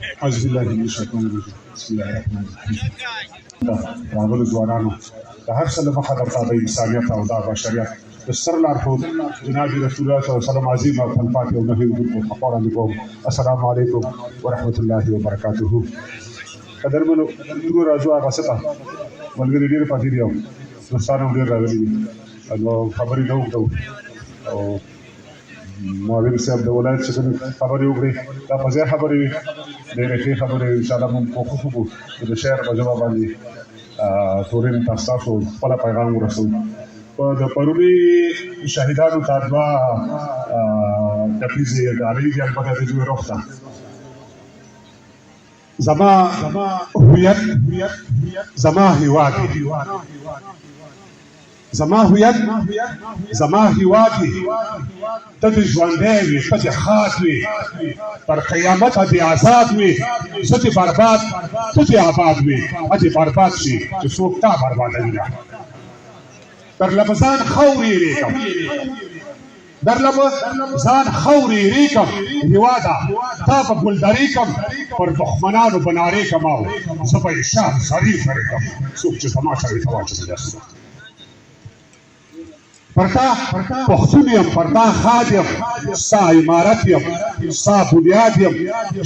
أعوذ بالله من الشيطان الرجيم بسم الله الرحمن الرحيم راغلو ځوانانو د هر څه له مخه درته د انسانیت او د بشریت د ستر لارښود جناب رسول الله صلی الله علیه وسلم عظیم او تلپاتې او نهي وجود په وړاندې کوم السلام علیکم ورحمة الله وبرکاته. قدرمنو ټول راځو هغه څه ته ملګري ډېر پاتې دي او دوستان هم ډېر راغلي دي نو خبرې نه اوږدوو او معاون صاحب د ولایت څخه خبرې وکړې دا په ځای خبرې وي ډېرې ښې خبرې انشاءالله موږ کوښښ وکړو چې د شعر په ژبه باندې تورین تاسو خپله پیغام ورسوو. د پروني شهیدانو ته دوه ټپیزې ډالۍ دي البته د دوی روح ته زما هویت زما هیواد زما هویت زما هیواد ته دې ژوندی وي ته دې ښاد وي تر قیامته دې آزاد وي زه دې برباد ته دې آباد وي دې برباد شي چې څوک تا بربادوي نه در له به ځان خاورې ریږم در له به ځان خاورې ریږم هېواده تا به ګلدرې کړم پر دښمنانو به نارې کړم او زه به یې شان سرې سرې کړم څوک چې زما سره یې ته واچوي پر تا پښتون یم پر تا ښاد یم ستا عمارت یم ستا بنیاد یم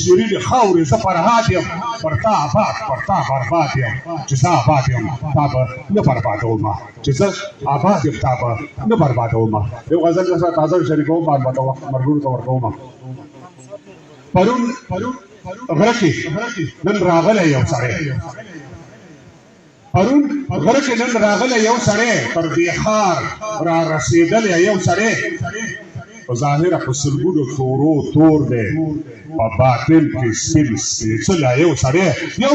شیرین خاورې زه فرهاد یم پر تا آباد پر تا برباد یم چې زه آباد یم تا به نه بربادومه چې زه آباد یم تا به نه بربادومه. یو غزل درسره تازه شریکوم البته ملګرو ته ورکومه. پرون غره کې نن راغلی یو سړی پرون غره کې نن راغلی یو سړی پر دې ښار را رسېدلی یو سړی په ظاهره په سلګونو تورو تور دی په باطن کې سپین سپېڅلی یو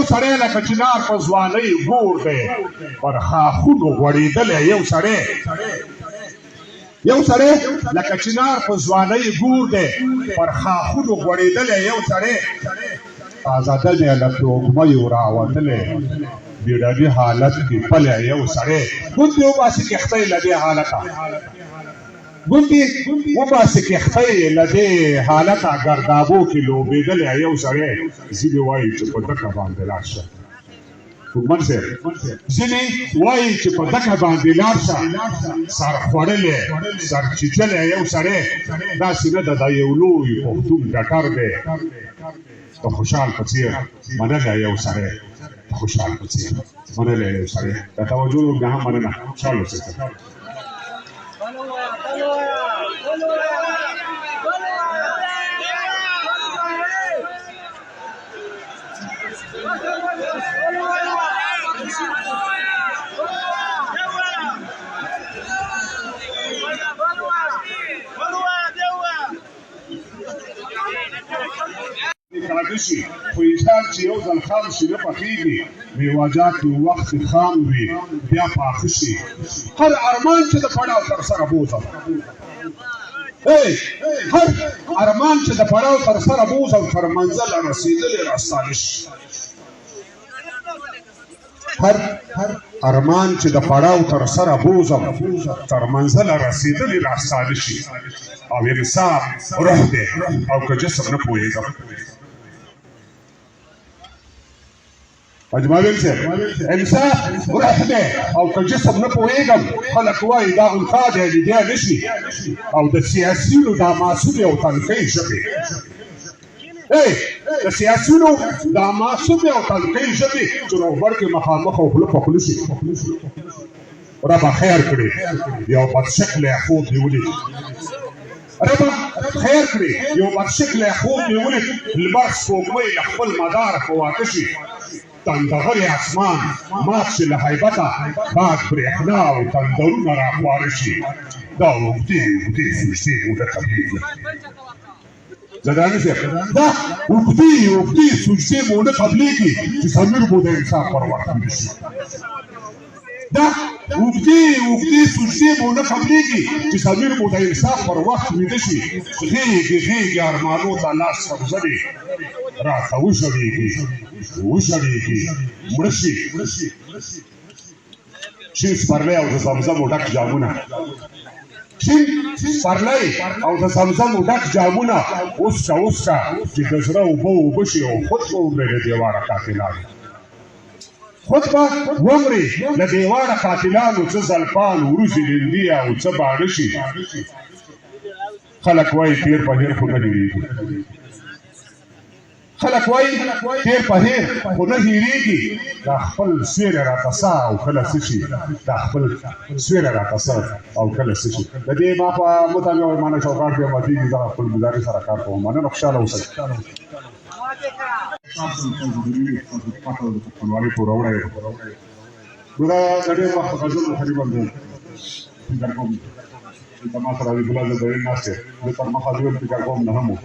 سړی لکه چنار په ځوانۍ ګور دی پر ښاخونو غوړېدلی یو سړی لکه چنار په ځوانۍ ګور دی پر ښاخونو غوړېدلی یو سړی آزادنې له توږمیو راوتلی بیړني حالت کې پلی یو سړی ګوندې وباسي کښتۍ له دې حالته ګردابو کې لوبېدلی یو سړی ځینې وایي چې په ډکه باندې لاړ شه کومن صاحب ځینې وایي چې په ډکه باندې لاړ شه سر خوړلی سر چیچلی یو سړی داسې نه ده دا یو لوی پښتون ډکر دی د خوشحال په څېر منلی یو سړی خوشحال په څېر منلی یو سړی د توجه بیا هم مننه خوشحال اوسئ. شي خو انسان چې یو ځل خام شي نه پخېږي میواجات یو وخت خام وي بیا پاخه شي هر ارمان چې د پړاو تر سره بوځم هر ارمان چې د پړاو تر سره بوځم تر منزله رسېدلی راستانه شي هر ارمان چې د پړاو تر سره بوځم تر منزله رسېدلی راستانه شي او انصاف روح دی او که جسم نه پوهېږم اجمالین صاحب انصاف روح دی او که جسم نه پوهېږم خلک وایي دا انثا دی لیدی نه شي او د سیاسیونو دا معصومې او تنقۍ ژبې د سیاسیونو دا معصومې او تنقۍ ژبې چې روغبړ کې مخامخ او خوله په خوله شي ربه خیر کړي یو بدشکلی خوب دې ولید ربه خیر کړي یو بدشکلی خوب دې ولید لمر سپوږمۍ له خپل مدار په واقع شي تندغري اسمان مات شي له هیبته باد برېښنا او تندرونه راخواره شي دا اوږدې سجدې مو نه قبلېږي زداني صاحب دا اوږدې سجدې مو نه قبلېږي چې ضمیر مو د انصاف پر وخت ویده شي دا اوږدې سجدې مو نه قبلېږي چې ضمیر مو د انصاف پر وخت ویده شي غېږې ارمانو ته لاس ورځلې راته وژړېږي مړه شي شین سپرلی او د زمزمو ډک جامونه چین سپرلی او د زمزم ډک جامونه اوسکه اوسکه چې د زړه اوبه اوبه شي او خود به ومرې له دیواره قاتلانو خود به ومرې له دیواره قاتلانو څه زلفان وروځې لیندي او څه باڼه شي خلک وایي تیر په هیر خو نه هېرېږي خلک وایي تیر په هیر خو نه هېرېږي دا خپل سیوری راته سه او کله څه شي دا خپل سیوری راته سه او کله څه شي د دې ما په مطابق مانه چوکاټ کې ماتېږي زه خپل ګزارې سره کار کوم مننه خوشحاله اوسئ خپلوالي پوروړی یم نو دا د ډېر وخت غزل تقریبا فکر کوم دلته ما سره حبیب الله زرداري ناست دی زه تر مخه دویم فکر کوم نه هم و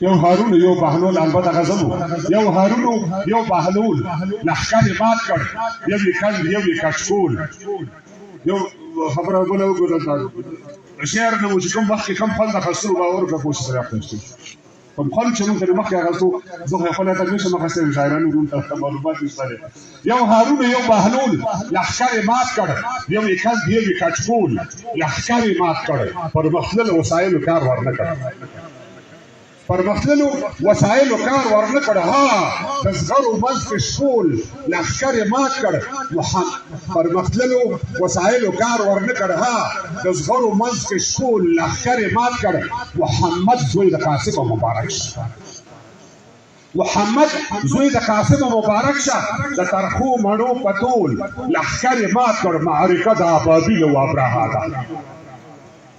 یو هارون یو بهلول البته غزل یو هارون یو بهلول لښکر یې مات کړ یو یې کل یو یې کشکول یو خبره بله وګوره شعر نه و چې کوم وخت کې کوم خوند اخیستلو باور وکړه پوه شي سره اخیستل کوم خوند چې موږ ترې مخکې اخیستو زه خو یې خپله ته نشم اخیستلی شاعرانو روم ته معلومات نشته دی یو هارون یو بهلول لښکر یې مات کړ یو یې کل یو یې کچکول لښکر یې مات کړ پرمختللو وسایلو کار ورنه کړ پرمختللو وسایلو کار ورنه کړ ها د زغرو منځ کې شپول لښکر یې مات کړ پرمختللو وسایلو کار ورنه کړ ها د زغرو منځ کې شپول لښکر یې مات کړ محمد زوی د قاسم مبارک شه محمد زوی د قاسم مبارک شه د ترخو مڼو په ټول لښکر یې مات کړ معرکه د ابابیل او ابرهه ده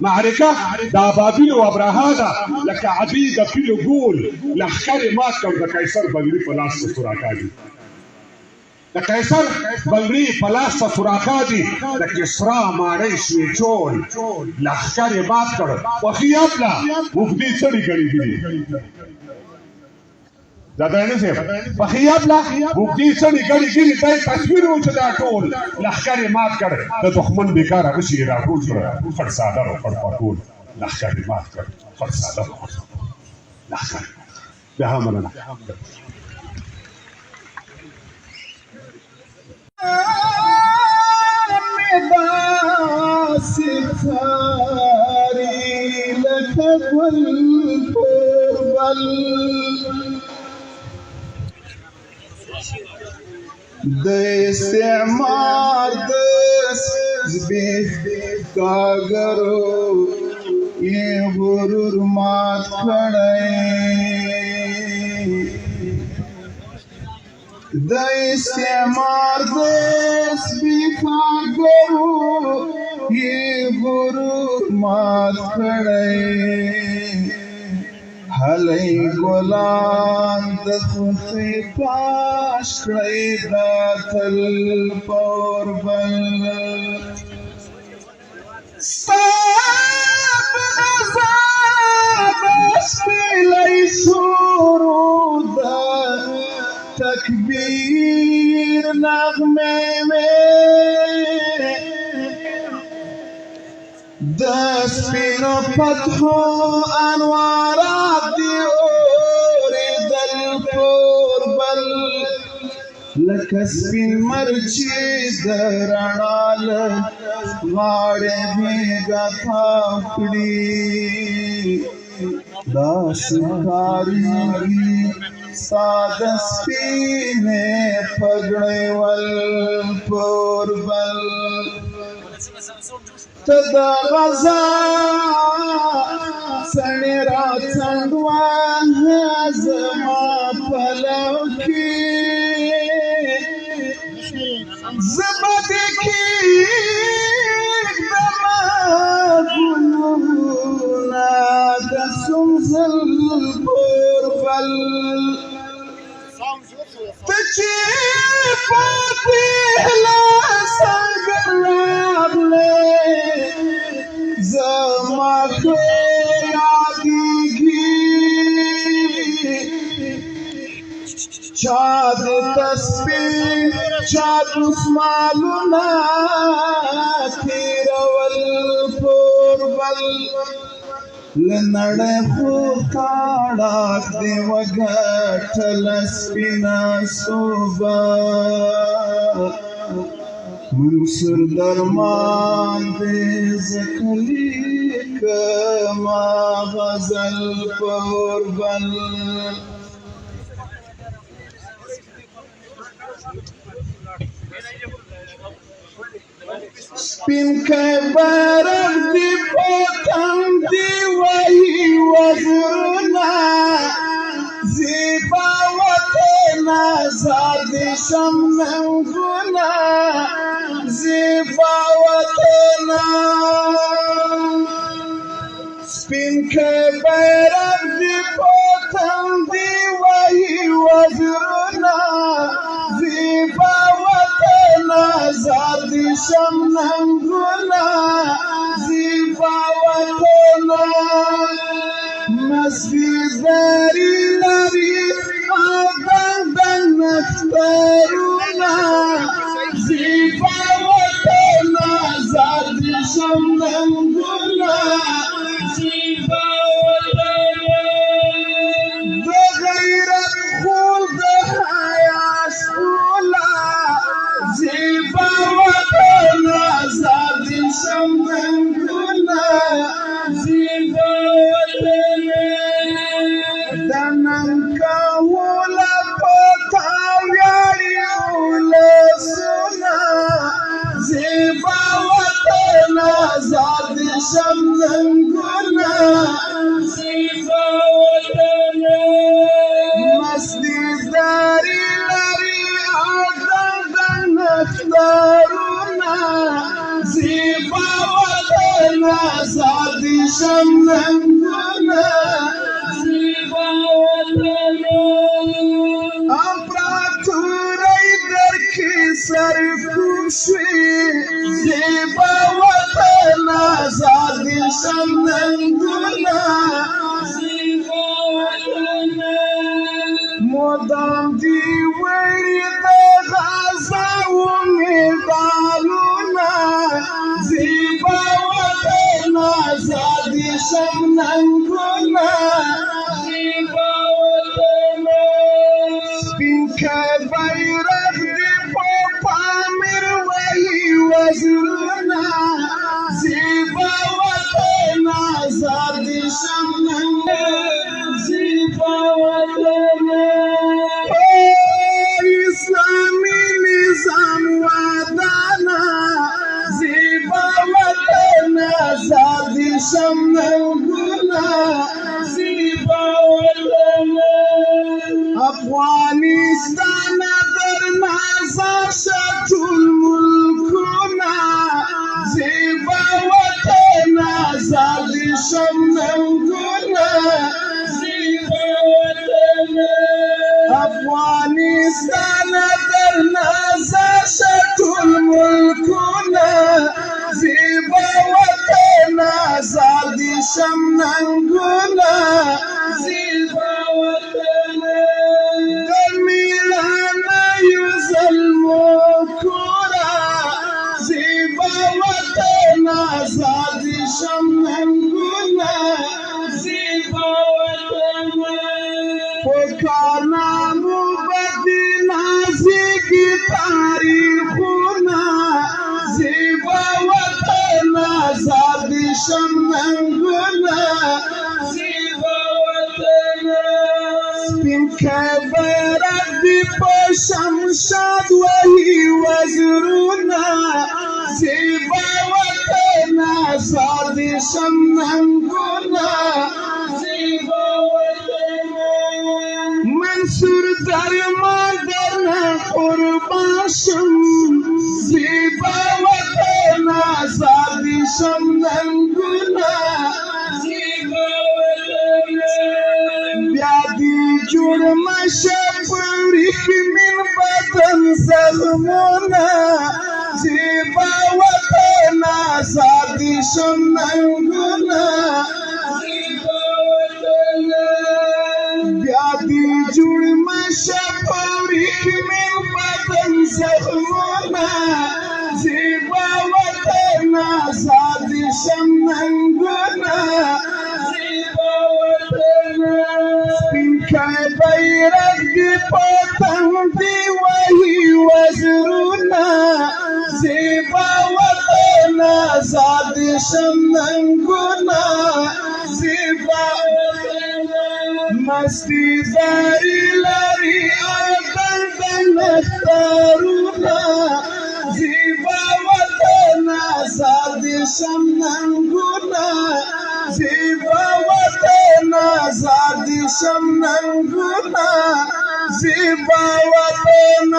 معرکه د ابابیل او ابرهه ده لکه عبید پیل ګول لښکر یې مات کړ د قیصر بنګړي په لاس ته سوراکا دي د قیصر بنګړي په لاس ته سوراکا دي د کسرا ماڼۍ شویچول لښکر یې مات کړ خوښي اپله اوږدې څڼې ګڼې دي دا درنه صاحب بخیاب لا وګړي څنګه ګړي ګړي دای تصویر و چې دا ټول لښکر یې مات کړ د دښمن بیکاره غشي را ټول کړ خړ ساده او خړ پټول لښکر یې مات کړ خړ ساده لښکر به مننه د استعمار د زبېښتاګرو یې غرور مات کړی د استعمار د زبېښتاګرو یې غرور مات کړی هلی ګلان د خوښۍ پاش کړئ دا تل پور بل ستا په عذاب شپېلی شروع ده تکبیر نغمې مې د سپینو فتحو انوارات دي اورېدل پور بل لکه سپین مرچې د رڼا له غاړې بېګا تاو کړي داسې ښکارېږي ستا د سپینې پګړۍ ول پور بل ته د غزا سړی راڅنډ وهه زما پلو کې زه به دې کښېږدمه ګلونه د سنځل پور بل ته چې پاتې له سنګر راغلې زما ښه یادېږي چا د تسبیح چا دسمالونه تېرول پور بل لنړۍ خو کاړه دې وګټله سپینه صوبه منصور درمان دې ځکه لیکمه غزل په اوربل سپین که بیرغ دی په تندي وهي وزرونه زیبا وطن آزاد شم ننګونه زیبا وطن سپین که بیرغ دی په تندي وهي وزرونه زیبا وطن آزاد شم ننګونه زیبا وطن مستی زری لري آدم نختارونه زیبا وطن آزاد شم ننګونه زیبا وطن د غیرت خور د حیا ښکلا زیبا وطن آزاد شم ننګونه زیبا وطن د نن کهوله په تا ویاړي ولسونه زیبا وطن آزاد شم ننګونه زیبا وطن مستی زری لري نختارونه زیبا وطن آزاد شم ننګونه زیبا وطن امپراتورۍ درکې سرکوب شوې زیبا وطن آزاد شم ننګونه زیبا وطن مدام دي وړي د غزا امیدوارونه زیبا وطن آزاد شم ننګونه زیبا وطن سپین که بیرغ دی په پامیر وهي وزرونه زیبا وطن آزاد شم ننګونه زیبا وطن اسلامی نظام ودانا زیبا وطن آزاد شم ننګونه زیبا وطن افغانستان درنا زاشه ټول ملکونه زیبا وطن آزاد شم ننګونه زیبا وطن افغانستان درنا زاشه ټول ملکونه زیبا وطن آزاد شم ننګونه زیبا وطن د میړانه یو ظلم وکړه زیبا وطن آزاد شم ننګونه زیبا وطن په کارنامو بدې نازکې تاریخونه زیبا وطن آزاد شم ننګونه زیبا وطن سپین که بیرغ دی په شمشاد وهي وزرونه زیبا وطن آزاد شم ننګونه زیبا وطن منصور درمان درنه قربان شم زیبا وطن آزاد شم ننګونه زیبا وطن بیا دې جوړ مشه په وریښمین بدن زخمونه زیبا وطن آزاد شم ننګونه زیبا وطن بیا دې جوړ مشه په وریښمین بدن زخمونه زیبا وطن آزاد شم ننګونه ننګونه زیبا مستی زاری لري اردن د نختارونه زیبا وطن آزاد شم ننګونه زیبا وطن آزاد شم ننګونه زیبا وطن